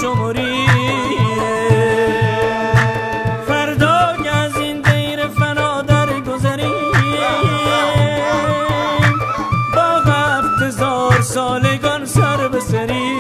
شمری. فردا که از این دیر فنا در گذری، با 7000 سالگان سر به سری.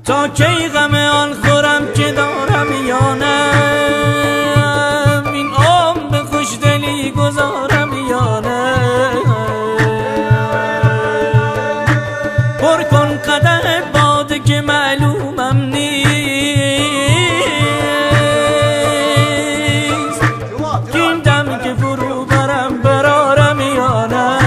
تا کی غم آن خورم که دارم یا نه، این عمر به خوشدلی گذارم یا نه. پر کن قدح باده که معلومم نیست، که این دم که فرو برم برارم یا نه.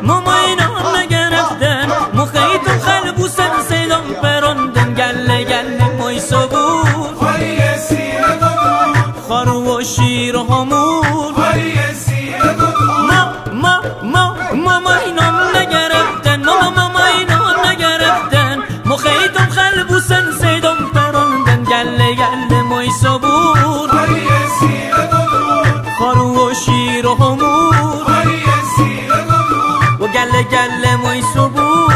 ماماینام نگرفتن مخیطم خلبوسن سیدم پروندن گله گله مای صبور خارو و شیر و همور. ماماینام نگرفتن مخیطم خلبوسن سیدم پروندن گله گله مای صبور خارو و شیر و همور و گله گله مای صبور.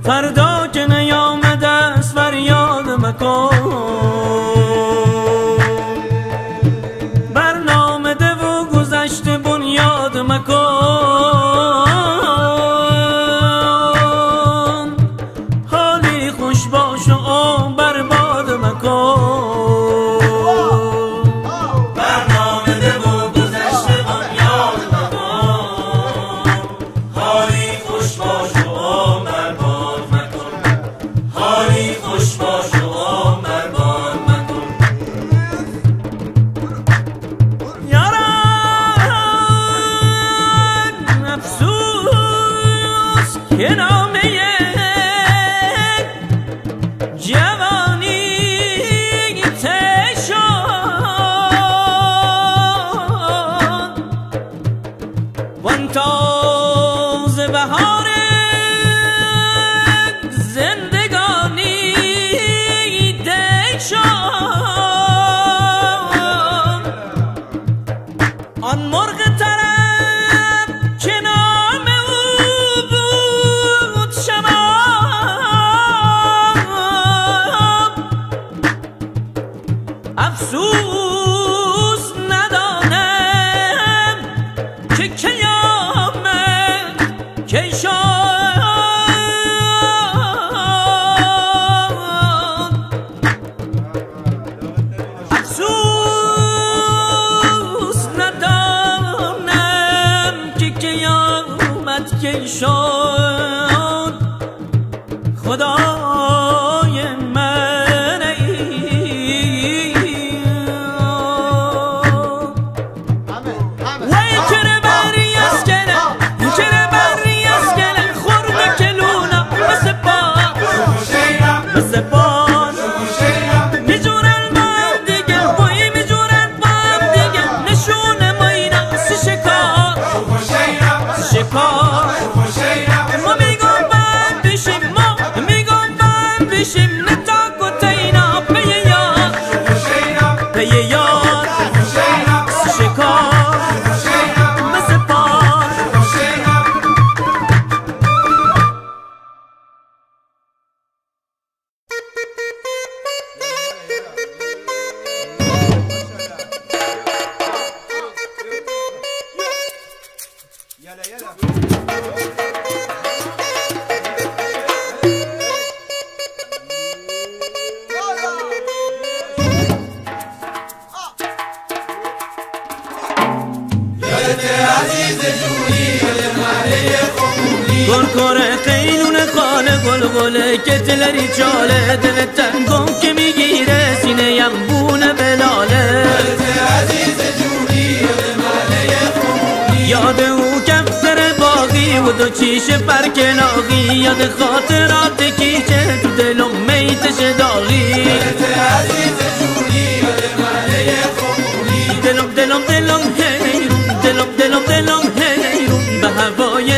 فردا که نیامده است فریاد مکن، برنامه ده و گذشته بنیاد مکن. حالی خوش باش و آن برباد مکن. که نامه جوانی ته شد وان تازه بهار زندگانی ته شد. آن مرغ طرب که نام افسوس ندانم که قیامت کی شد. افسوس ندانم که قیامت کی شد. خدای من میجورن با هم دیگه نشون ما اینا شکار کرکر قیلون خانه گلگله کتلری چاله دل تنگم که میگیره سینه یم بونه بلاله یاد او کفتر باقی و دو چیش پرکلاقی یاد خاطرات کیچه تو دلم میتش داغی دلم حیرون دلم حیرون به هوای